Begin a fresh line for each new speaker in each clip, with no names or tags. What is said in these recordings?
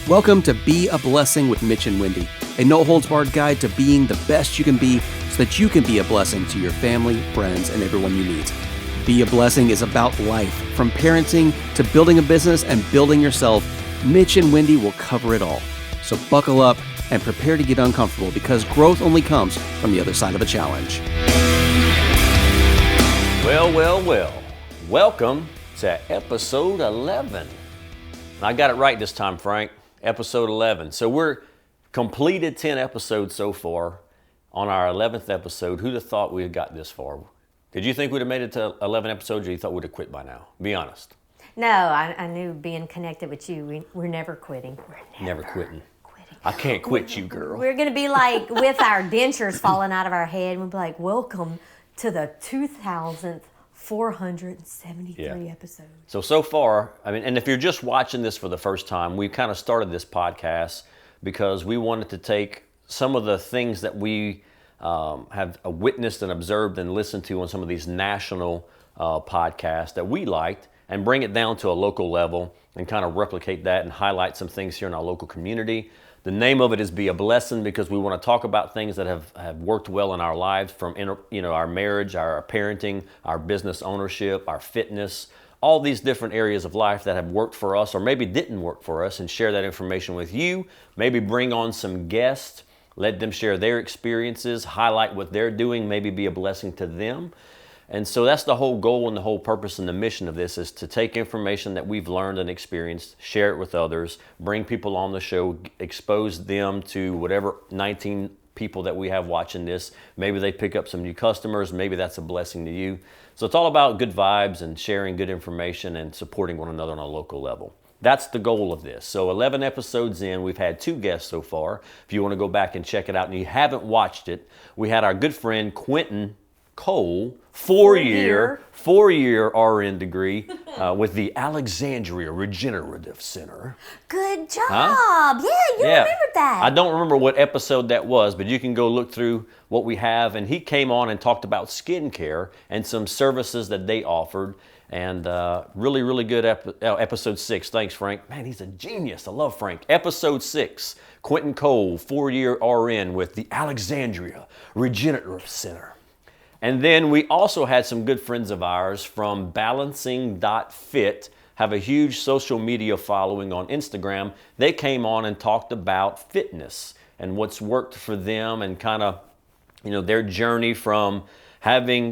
Welcome to Be a Blessing with Mitch and Wendy, a no-holds-barred guide to being the best you can be so that you can be a blessing to your family, friends, and everyone you meet. Be a Blessing is about life, from parenting to building a business and building yourself. Mitch and Wendy will cover it all. So buckle up and prepare to get uncomfortable, because growth only comes from the other side of a challenge.
Well. Welcome to episode 11. I got it right this time, Frank. Episode 11. So we're completed 10 episodes so far. On our 11th episode, who'd have thought we had got this far? Did you think we'd have made it to 11 episodes, or you thought we'd have quit by now? Be honest.
No, I knew being connected with you, we're never quitting. We're never
quitting. I can't quit you, girl.
We're going to be like with our dentures falling out of our head, and we'll be like, welcome to the 2,473 episodes.
So far, and if you're just watching this for the first time, we kind of started this podcast because we wanted to take some of the things that we have witnessed and observed and listened to on some of these national podcasts that we liked, and bring it down to a local level and kind of replicate that and highlight some things here in our local community. The name of it is Be a Blessing, because we want to talk about things that have worked well in our lives, from our marriage, our parenting, our business ownership, our fitness, all these different areas of life that have worked for us or maybe didn't work for us, and share that information with you. Maybe bring on some guests, let them share their experiences, highlight what they're doing, maybe be a blessing to them. And so that's the whole goal and the whole purpose and the mission of this, is to take information that we've learned and experienced, share it with others, bring people on the show, expose them to whatever 19 people that we have watching this. Maybe they pick up some new customers. Maybe that's a blessing to you. So it's all about good vibes and sharing good information and supporting one another on a local level. That's the goal of this. So 11 episodes in, we've had 2 guests so far. If you want to go back and check it out and you haven't watched it, we had our good friend Quentin Cole, 4-year RN degree with the Alexandria Regenerative Center.
Good job. Huh? Yeah, you remembered that.
I don't remember what episode that was, but you can go look through what we have. And he came on and talked about skincare and some services that they offered. And really, really good episode 6. Thanks, Frank. Man, he's a genius. I love Frank. Episode 6, Quentin Cole, 4-year RN with the Alexandria Regenerative Center. And then we also had some good friends of ours from Balancing.fit, have a huge social media following on Instagram. They came on and talked about fitness and what's worked for them, and kind of, their journey from having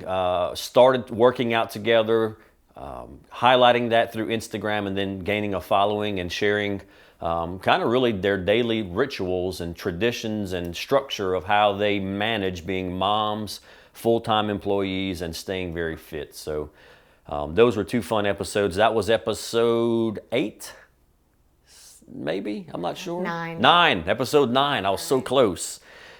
started working out together, highlighting that through Instagram, and then gaining a following and sharing kind of really their daily rituals and traditions and structure of how they manage being moms, full-time employees, and staying very fit. So those were 2 fun episodes. That was episode 8, maybe? I'm not sure.
9.
Episode 9. I was so close.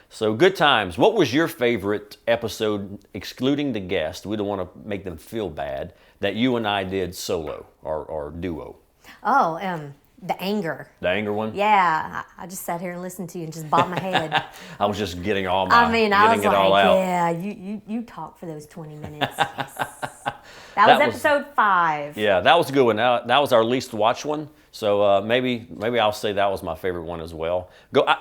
So good times. What was your favorite episode, excluding the guest? We don't want to make them feel bad, that you and I did solo or duo?
Oh, the anger.
The anger one?
Yeah, I just sat here and listened to you and just bobbed my head.
I was just getting all
I was
it all out.
Yeah, you talk for those 20 minutes. Yes. That was episode 5.
Yeah, that was a good one. That was our least watched one. So maybe I'll say that was my favorite one as well.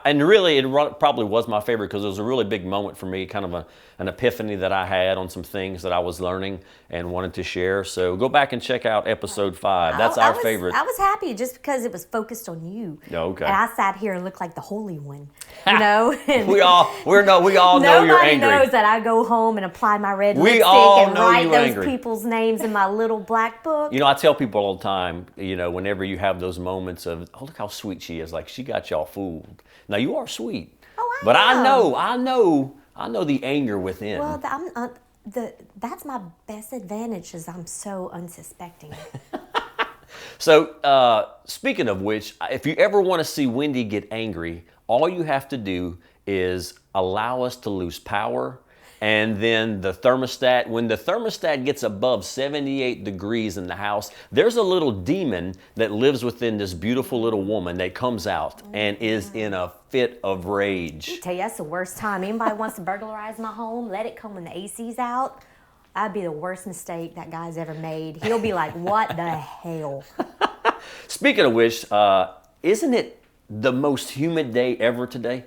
And really, it probably was my favorite because it was a really big moment for me, kind of an epiphany that I had on some things that I was learning and wanted to share. So go back and check out episode 5. That's our favorite.
I was happy just because it was focused on you.
Okay.
And I sat here and looked like the holy one, And
we all know you're angry.
Nobody knows that I go home and apply my red lipstick and write those people's names in my little black book.
I tell people all the time, whenever you have those moments of, oh, look how sweet she is, like she got y'all fooled. Now you are sweet.
Oh,
but I know the anger within.
Well, that's my best advantage, is I'm so unsuspecting.
So, speaking of which, if you ever want to see Wendy get angry, all you have to do is allow us to lose power. And then the thermostat, when the thermostat gets above 78 degrees in the house, there's a little demon that lives within this beautiful little woman that comes out and is in a fit of rage.
I tell you, that's the worst time. Anybody wants to burglarize my home, let it come when the AC's out. That'd be the worst mistake that guy's ever made. He'll be like, what the hell?
Speaking of which, isn't it the most humid day ever today?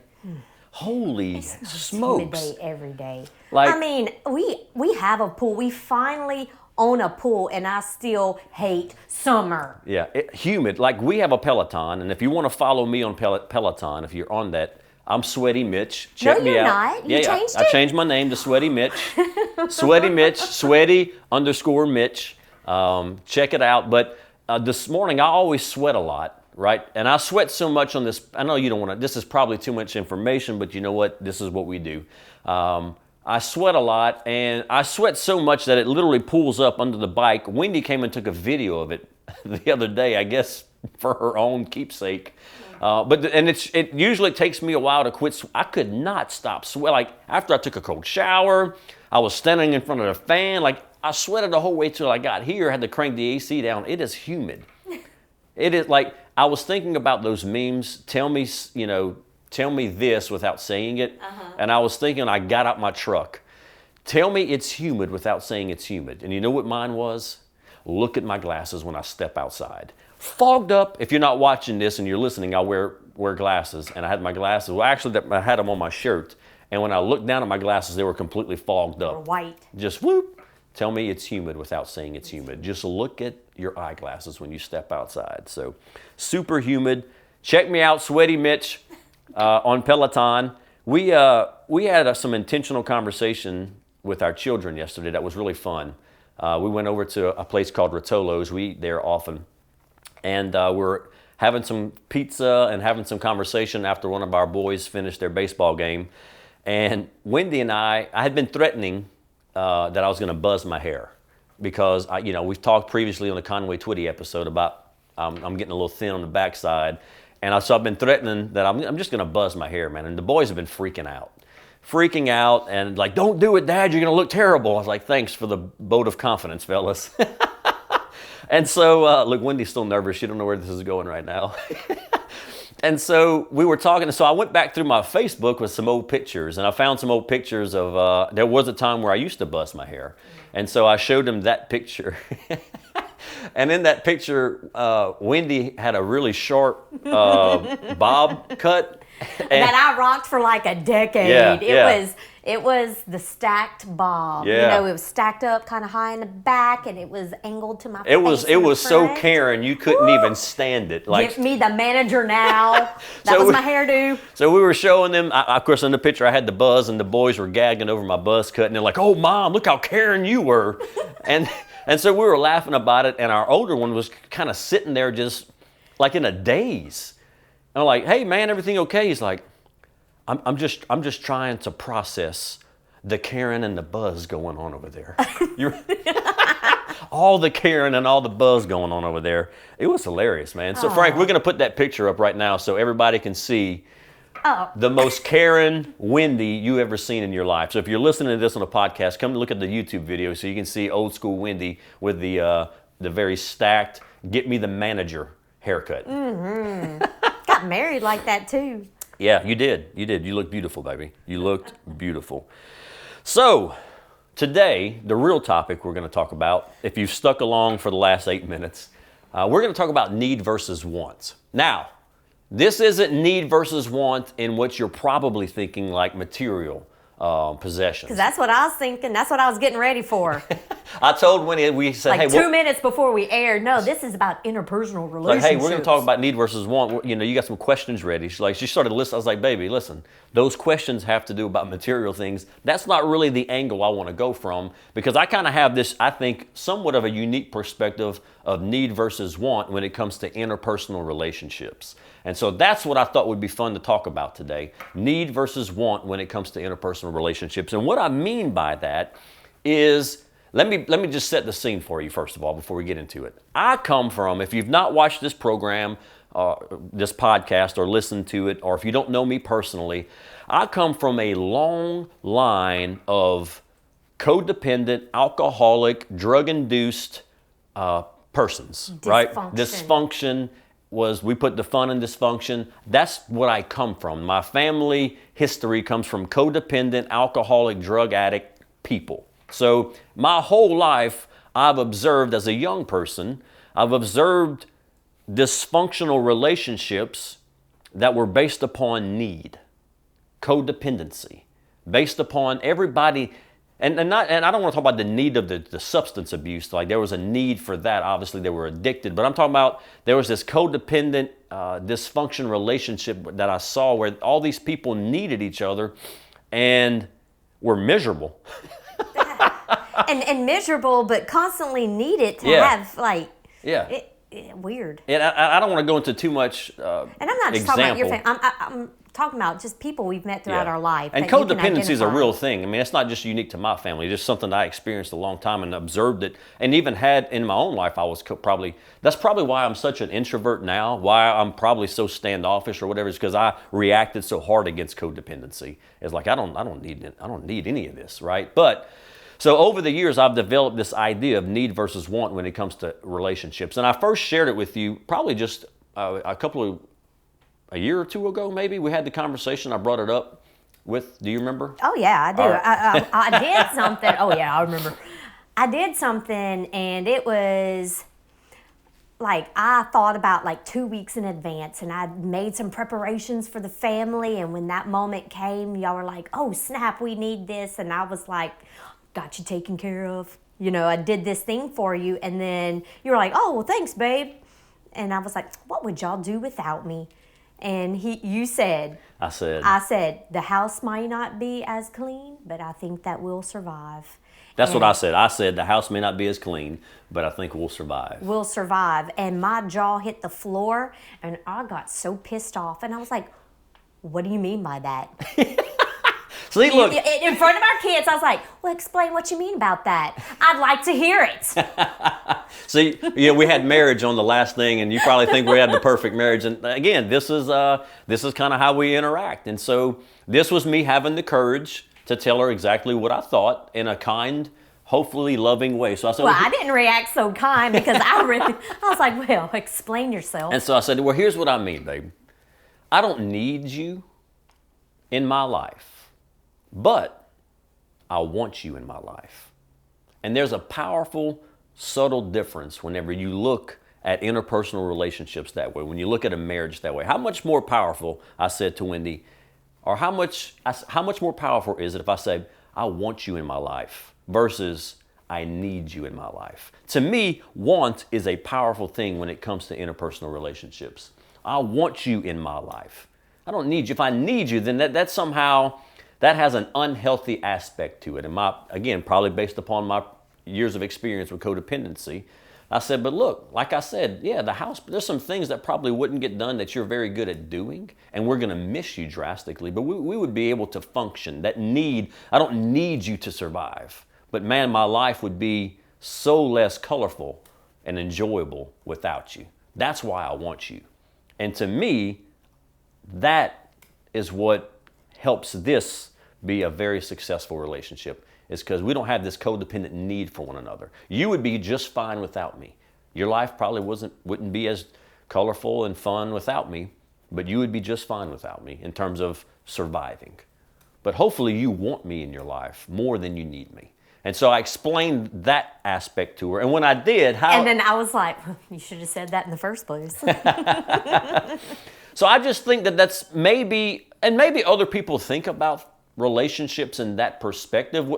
Holy smokes.
Humid day every day.
Like-
I mean, we have a pool. We finally own a pool, and I still hate summer.
Yeah, humid. Like we have a Peloton, and if you want to follow me on Peloton, if you're on that, I'm Sweaty Mitch. Check
No,
me
you're
out.
not. You changed
I
it?
changed my name to Sweaty Mitch. Sweaty Mitch, Sweaty_Mitch. Check it out. But this morning, I always sweat a lot, right? And I sweat so much on this. I know you don't want to, this is probably too much information, but you know what? This is what we do. I sweat a lot, and I sweat so much that it literally pulls up under the bike. Wendy came and took a video of it the other day, I guess, for her own keepsake. It usually takes me a while to quit. I could not stop sweating. Like after I took a cold shower, I was standing in front of the fan. Like I sweated the whole way till I got here. I had to crank the AC down. It is humid. It is like I was thinking about those memes. Tell me this without saying it. And I was thinking, I got out my truck. Tell me it's humid without saying it's humid. And you know what mine was? Look at my glasses when I step outside. Fogged up. If you're not watching this and you're listening, I'll wear glasses. And I had my glasses. Well, actually, I had them on my shirt. And when I looked down at my glasses, they were completely fogged up.
Or white.
Just whoop. Tell me it's humid without saying it's humid. Just look at your eyeglasses when you step outside. So super humid. Check me out, Sweaty Mitch, on Peloton. We had some intentional conversation with our children yesterday that was really fun. We went over to a place called Rotolo's. We eat there often. And we're having some pizza and having some conversation after one of our boys finished their baseball game. And Wendy and I had been threatening that I was going to buzz my hair because, we've talked previously on the Conway Twitty episode about I'm getting a little thin on the backside. And so I've been threatening that I'm just going to buzz my hair, man. And the boys have been freaking out and like, don't do it, Dad. You're going to look terrible. I was like, thanks for the vote of confidence, fellas. And so, look, Wendy's still nervous. She don't know where this is going right now. And so we were talking. So I went back through my Facebook with some old pictures, and I found some old pictures of, there was a time where I used to buzz my hair. And so I showed him that picture. And in that picture, Wendy had a really short bob cut.
That I rocked for like a decade. It was the stacked bob.
Yeah.
It was stacked up kind of high in the back, and it was angled to my face.
It was so Karen, you couldn't even stand it. Like,
give me the manager now. That was my hairdo.
So we were showing them. Of course, in the picture, I had the buzz, and the boys were gagging over my buzz cut, and they're like, "Oh, Mom, look how Karen you were," and so we were laughing about it. And our older one was kind of sitting there, just like in a daze. And I'm like, "Hey, man, everything okay?" He's like, I'm just trying to process the Karen and the buzz going on over there. All the Karen and all the buzz going on over there. It was hilarious, man. So Frank, we're gonna put that picture up right now so everybody can see the most Karen Wendy you ever seen in your life. So if you're listening to this on a podcast, come look at the YouTube video so you can see old school Wendy with the very stacked, get me the manager haircut.
Mm-hmm. Got married like that too.
Yeah, you did. You looked beautiful, baby. You looked beautiful. So, today, the real topic we're going to talk about, if you've stuck along for the last 8 minutes, we're going to talk about need versus want. Now, this isn't need versus want in what you're probably thinking like material possessions.
Because that's what I was thinking. That's what I was getting ready for.
I told Winnie, we said,
like
hey,
2 minutes before we aired, no, this is about interpersonal relationships.
Like, hey, we're going to talk about need versus want. You got some questions ready. She started listening. I was like, baby, listen, those questions have to do about material things. That's not really the angle I want to go from, because I kind of have this, I think, somewhat of a unique perspective of need versus want when it comes to interpersonal relationships. And so that's what I thought would be fun to talk about today. Need versus want when it comes to interpersonal relationships. And what I mean by that is, let me just set the scene for you first of all before we get into it. I come from, if you've not watched this program, this podcast, or listened to it, or if you don't know me personally, I come from a long line of codependent, alcoholic, drug-induced persons, right? Dysfunction. We put the fun in dysfunction. That's what I come from. My family history comes from codependent, alcoholic, drug addict people. So my whole life, I've observed as a young person, I've observed dysfunctional relationships that were based upon need, codependency, based upon everybody. And I don't want to talk about the need of the substance abuse. Like there was a need for that. Obviously, they were addicted. But I'm talking about there was this codependent, dysfunction relationship that I saw where all these people needed each other and were miserable.
and miserable, but constantly needed to
Yeah.
have like
Yeah.
weird.
And I don't want to go into too much
And I'm not just talking about your family. I'm talking about just people we've met throughout our life.
And
that you can
codependency is a
identify.
real thing. I mean, it's not just unique to my family. It's just something I experienced a long time and observed it, and even had in my own life. That's probably why I'm such an introvert now. Why I'm probably so standoffish or whatever is because I reacted so hard against codependency. It's like I don't need any of this, right? But so over the years, I've developed this idea of need versus want when it comes to relationships, and I first shared it with you probably just a year or two ago, maybe. We had the conversation. I brought it up with, do you remember?
Oh yeah, I do.
All right.
I did something. Oh yeah, I remember. I did something, and it was like I thought about like 2 weeks in advance, and I made some preparations for the family. And when that moment came, y'all were like, "Oh snap, we need this," and I was like, "Got you taken care of." You know, I did this thing for you, and then you were like, "Oh well, thanks, babe," and I was like, "What would y'all do without me?" And you said,
I
said, the house might not be as clean, but I think that we'll survive.
That's what I said. I said the house may not be as clean, but I think we'll survive.
We'll survive. And my jaw hit the floor, and I got so pissed off. And I was like, what do you mean by that?
See, look.
In front of our kids, I was like, well, explain what you mean about that. I'd like to hear it.
See, yeah, we had marriage on the last thing, and you probably think we had the perfect marriage. And again, this is kind of how we interact. And so this was me having the courage to tell her exactly what I thought in a kind, hopefully loving way. So I said,
well, I didn't react so kind because I was like, well, explain yourself.
And so I said, well, here's what I mean, babe. I don't need you in my life, but I want you in my life. And there's a powerful, subtle difference whenever you look at interpersonal relationships that way, when you look at a marriage that way. How much more powerful, I said to Wendy, or how much more powerful is it if I say, I want you in my life versus I need you in my life? To me, want is a powerful thing when it comes to interpersonal relationships. I want you in my life. I don't need you. If I need you, then that somehow, that has an unhealthy aspect to it. And again, probably based upon my years of experience with codependency, I said, but look, like I said, yeah, the house, there's some things that probably wouldn't get done that you're very good at doing, and we're going to miss you drastically, but we would be able to function. I don't need you to survive, but man, my life would be so less colorful and enjoyable without you. That's why I want you. And to me, that is what helps this be a very successful relationship. Is because we don't have this codependent need for one another. You would be just fine without me. Your life probably wouldn't be as colorful and fun without me, but you would be just fine without me in terms of surviving. But hopefully you want me in your life more than you need me. And so I explained that aspect to her. And when I did,
and then I was like, you should have said that in the first place.
So I just think that's maybe other people think about relationships in that perspective.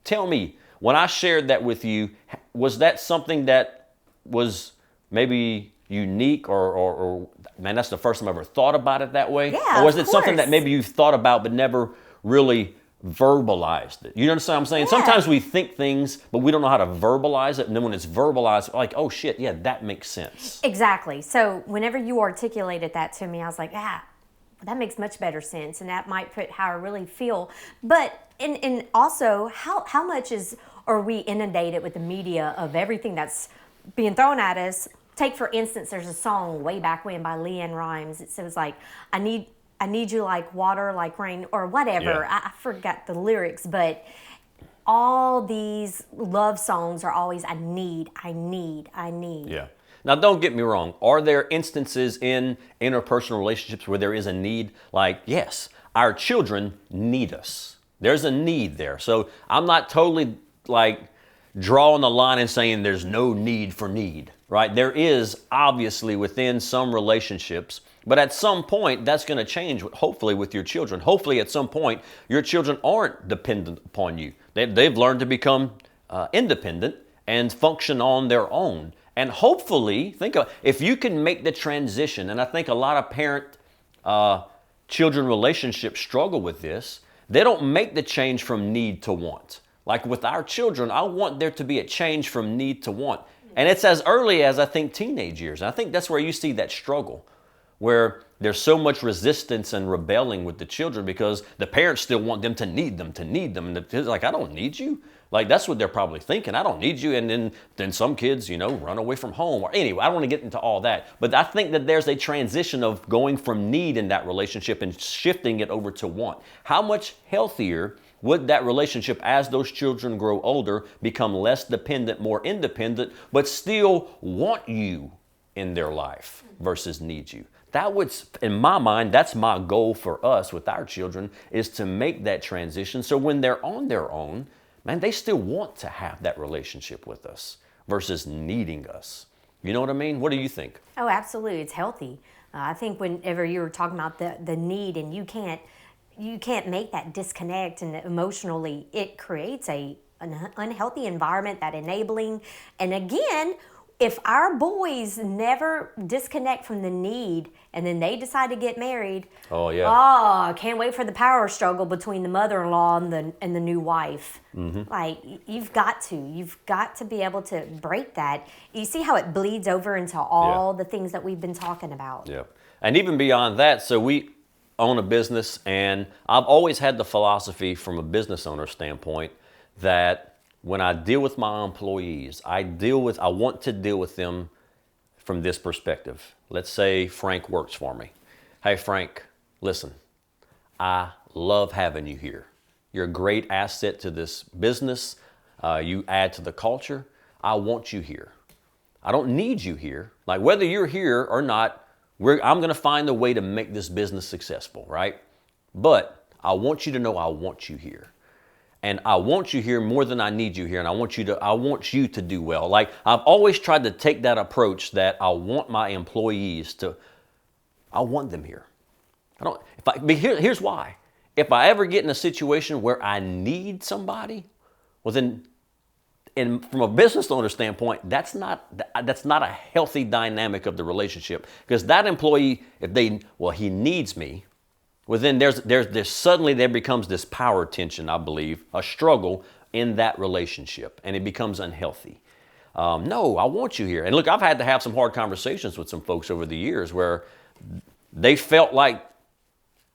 Tell me, when I shared that with you, was that something that was maybe unique or man, that's the first time I ever thought about it that way?
Yeah,
or was
of
it something that
course.
maybe you've thought about but never really verbalized it? You understand what I'm saying?
Yeah.
Sometimes we think things, but we don't know how to verbalize it. And then when it's verbalized, like, oh shit, yeah, that makes sense.
Exactly. So whenever you articulated that to me, I was like, that makes much better sense, and that might put how I really feel. But and also, how much are we inundated with the media of everything that's being thrown at us? Take for instance, there's a song way back when by Leanne Rimes. It says like, I need you like water, like rain, or whatever.
Yeah.
I forgot the lyrics, but all these love songs are always I need.
Yeah. Now, don't get me wrong. Are there instances in interpersonal relationships where there is a need? Like, yes, our children need us. There's a need there. So I'm not totally like drawing the line and saying there's no need for need. right? There is obviously within some relationships, but at some point that's going to change, hopefully with your children. Hopefully at some point your children aren't dependent upon you. They've learned to become independent and function on their own. And hopefully, think of if you can make the transition, and I think a lot of parent-children relationships struggle with this. They don't make the change from need to want. Like with our children, I want there to be a change from need to want. And it's as early as, I think, teenage years. And I think that's where you see that struggle, where there's so much resistance and rebelling with the children because the parents still want them to need them, And it's like, I don't need you. Like, that's what they're probably thinking. I don't need you. And then some kids, run away from home. Or anyway, I don't want to get into all that. But I think that there's a transition of going from need in that relationship and shifting it over to want. How much healthier would that relationship, as those children grow older, become less dependent, more independent, but still want you in their life versus need you? That would, in my mind, that's my goal for us with our children, is to make that transition so when they're on their own, man, they still want to have that relationship with us versus needing us. You know what I mean? What do you think?
Oh, absolutely. It's healthy. I think whenever you were talking about the need, and you can't make that disconnect, and emotionally it creates an unhealthy environment, that enabling. And again, if our boys never disconnect from the need and then they decide to get married, I can't wait for the power struggle between the mother-in-law and the new wife. Mm-hmm. Like, you've got to be able to break that. You see how it bleeds over into all the things that we've been talking about.
Yeah. And even beyond that, so we own a business, and I've always had the philosophy from a business owner standpoint that when I deal with my employees, I want to deal with them from this perspective. Let's say Frank works for me. Hey, Frank, listen, I love having you here. You're a great asset to this business. You add to the culture. I want you here. I don't need you here. Like, whether you're here or not, I'm going to find a way to make this business successful, right? But I want you to know I want you here. And I want you here more than I need you here. And I want you to do well. Like, I've always tried to take that approach that I want my employees I want them here. Here's why. If I ever get in a situation where I need somebody, well then, from a business owner standpoint, that's not a healthy dynamic of the relationship. Because that employee, he needs me, well, then there's suddenly there becomes this power tension, I believe, a struggle in that relationship, and it becomes unhealthy. No, I want you here. And look, I've had to have some hard conversations with some folks over the years where they felt like,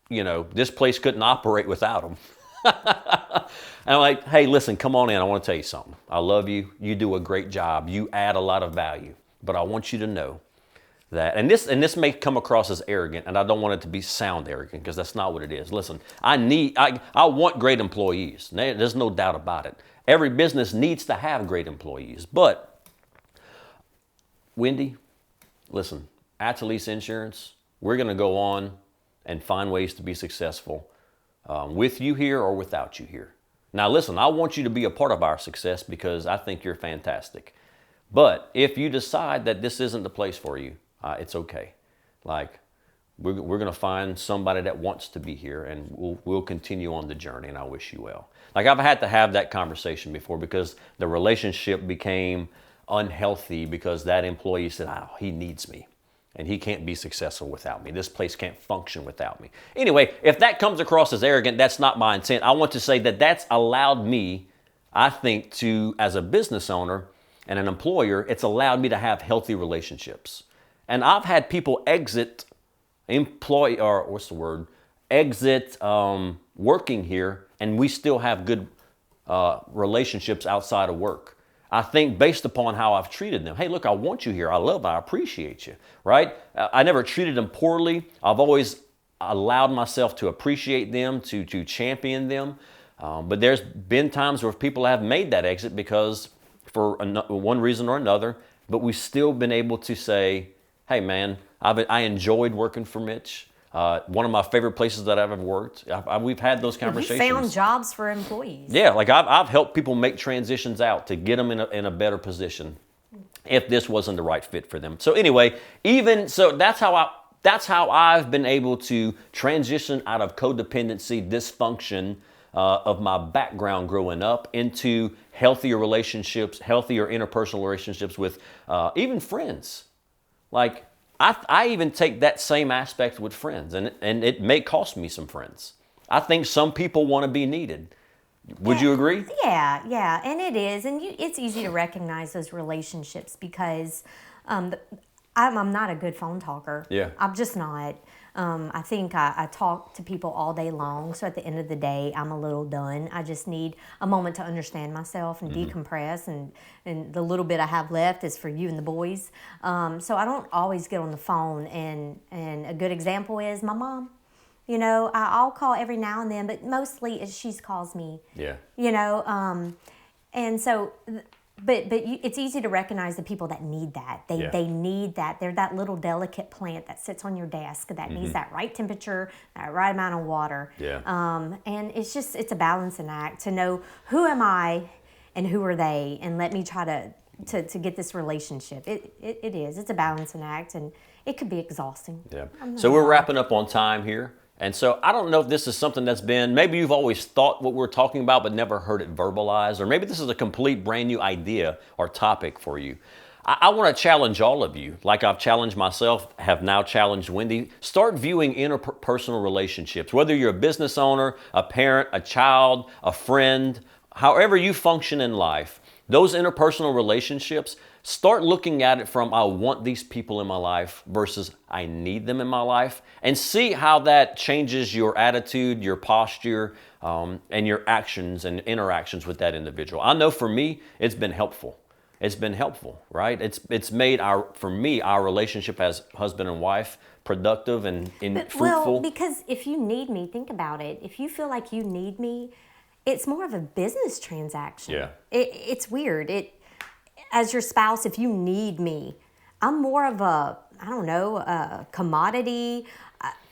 this place couldn't operate without them. And I'm like, hey, listen, come on in. I want to tell you something. I love you. You do a great job. You add a lot of value. But I want you to know that, and this may come across as arrogant, and I don't want it to sound arrogant, because that's not what it is. Listen, I want great employees. There's no doubt about it. Every business needs to have great employees. But, Wendy, listen, at Talise Insurance, we're going to go on and find ways to be successful with you here or without you here. Now, listen, I want you to be a part of our success because I think you're fantastic. But if you decide that this isn't the place for you, it's okay. Like, we're going to find somebody that wants to be here, and we'll continue on the journey, and I wish you well. Like, I've had to have that conversation before because the relationship became unhealthy because that employee said, he needs me, and he can't be successful without me. This place can't function without me. Anyway, if that comes across as arrogant, that's not my intent. I want to say that that's allowed me, I think, to, as a business owner and an employer, it's allowed me to have healthy relationships. And I've had people exit working here, and we still have good relationships outside of work. I think based upon how I've treated them. Hey, look, I want you here. I appreciate you, right? I never treated them poorly. I've always allowed myself to appreciate them, to champion them. But there's been times where people have made that exit because for one reason or another, but we've still been able to say, hey, man, I enjoyed working for Mitch. One of my favorite places that I've ever worked. We've had those conversations.
You found jobs for employees.
Yeah, like I've helped people make transitions out to get them in a better position. if this wasn't the right fit for them. So anyway, that's how I've been able to transition out of codependency, dysfunction of my background growing up into healthier relationships, healthier interpersonal relationships with even friends. Like I even take that same aspect with friends, and it may cost me some friends. I think some people want to be needed. Would you agree?
Yeah, and it is, and it's easy to recognize those relationships because I'm not a good phone talker.
Yeah,
I'm just not. I think I talk to people all day long, so at the end of the day, I'm a little done. I just need a moment to understand myself and decompress, and the little bit I have left is for you and the boys. So I don't always get on the phone, and a good example is my mom. You know, I'll call every now and then, but mostly she calls me.
Yeah.
You know, and so... But it's easy to recognize the people that need that. They need that. They're that little delicate plant that sits on your desk that needs that right temperature, that right amount of water.
Yeah.
And it's a balancing act to know who am I and who are they, and let me try to get this relationship. It's a balancing act, and it could be exhausting.
Yeah. So we're wrapping up on time here. And so I don't know if this is something that's been, maybe you've always thought what we're talking about but never heard it verbalized, or maybe this is a complete brand new idea or topic for you. I want to challenge all of you, like I've challenged myself, have now challenged Wendy. Start viewing interpersonal relationships, whether you're a business owner, a parent, a child, a friend, however you function in life, those interpersonal relationships, start looking at it from I want these people in my life versus I need them in my life, and see how that changes your attitude, your posture, and your actions and interactions with that individual. I know for me, it's been helpful. It's been helpful, right? It's made our relationship as husband and wife productive and fruitful.
Well, because if you need me, think about it. If you feel like you need me, it's more of a business transaction.
Yeah.
It's weird. As your spouse, if you need me, I'm more of a commodity.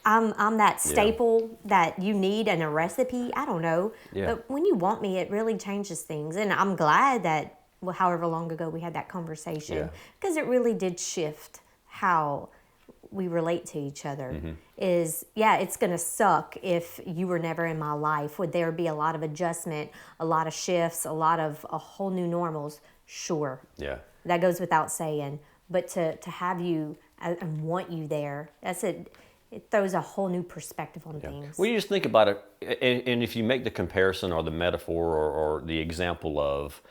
I'm that staple that you need in a recipe. I don't know.
Yeah.
But when you want me, it really changes things. And I'm glad that, however long ago we had that conversation, because it really did shift how we relate to each other. It's going to suck if you were never in my life. Would there be a lot of adjustment, a lot of shifts, a whole new normals? Sure.
Yeah.
That goes without saying. But to have you and want you there, it throws a whole new perspective on things.
Well, you just think about it, and if you make the comparison or the metaphor or the example of,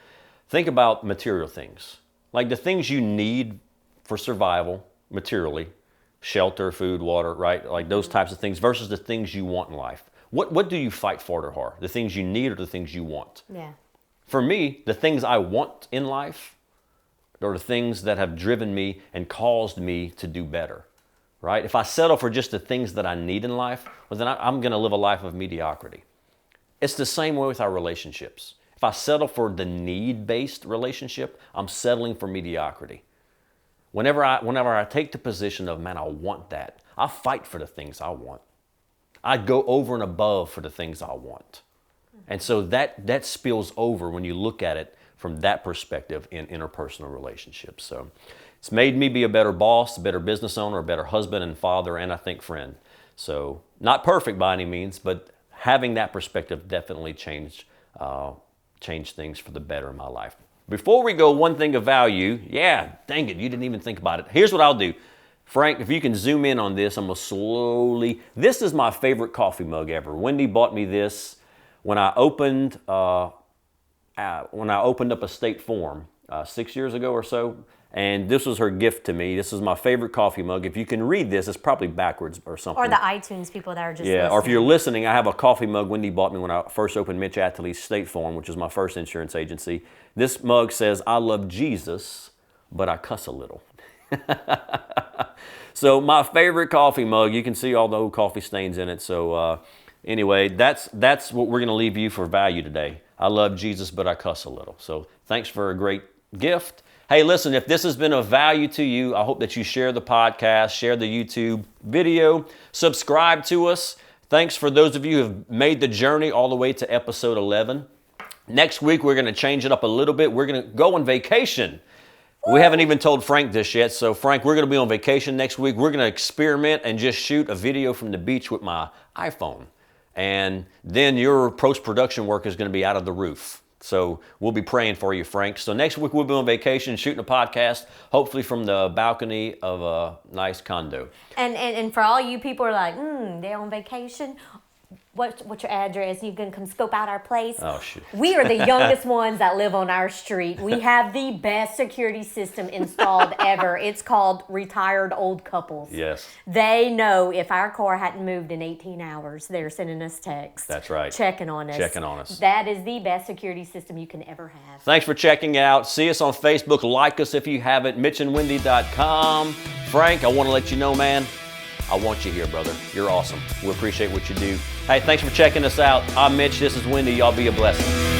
think about material things. Like the things you need for survival materially, shelter, food, water, right? Like those types of things versus the things you want in life. What do you fight for or hard? The things you need or the things you want?
Yeah.
For me, the things I want in life are the things that have driven me and caused me to do better, right? If I settle for just the things that I need in life, well, then I'm going to live a life of mediocrity. It's the same way with our relationships. If I settle for the need-based relationship, I'm settling for mediocrity. Whenever I take the position of, man, I want that, I fight for the things I want. I go over and above for the things I want. And so that spills over when you look at it from that perspective in interpersonal relationships. So it's made me be a better boss, a better business owner, a better husband and father, and I think friend. So not perfect by any means, but having that perspective definitely changed things for the better in my life. Before we go, one thing of value. Yeah, dang it, you didn't even think about it. Here's what I'll do. Frank, if you can zoom in on this, I'm going to slowly... This is my favorite coffee mug ever. Wendy bought me this when I opened up a state farm 6 years ago or so, and this was her gift to me. This is my favorite coffee mug. If you can read this, it's probably backwards or something.
Or the iTunes people that are just listening.
Or if you're listening, I have a coffee mug Wendy bought me when I first opened Mitch Atlee's State Farm, which was my first insurance agency. This mug says, "I love Jesus, but I cuss a little." So my favorite coffee mug, you can see all the old coffee stains in it. So anyway, that's what we're going to leave you for value today. I love Jesus, but I cuss a little. So thanks for a great gift. Hey, listen, if this has been of value to you, I hope that you share the podcast, share the YouTube video, subscribe to us. Thanks for those of you who have made the journey all the way to episode 11. Next week, we're going to change it up a little bit. We're going to go on vacation. We haven't even told Frank this yet. So Frank, we're going to be on vacation next week. We're going to experiment and just shoot a video from the beach with my iPhone. And then your post-production work is going to be out of the roof. So we'll be praying for you, Frank. So next week we'll be on vacation shooting a podcast, hopefully from the balcony of a nice condo.
And for all you people who are like, they're on vacation. What's your address? You can come scope out our place.
Oh, shoot.
We are the youngest ones that live on our street. We have the best security system installed ever. It's called Retired Old Couples.
Yes.
They know if our car hadn't moved in 18 hours, they're sending us texts.
That's right.
Checking on us.
Checking on us.
That is the best security system you can ever have.
Thanks for checking out. See us on Facebook. Like us if you haven't. mitchandwindi.com. Frank, I want to let you know, man, I want you here, brother. You're awesome. We appreciate what you do. Hey, thanks for checking us out. I'm Mitch. This is Wendy. Y'all be a blessing.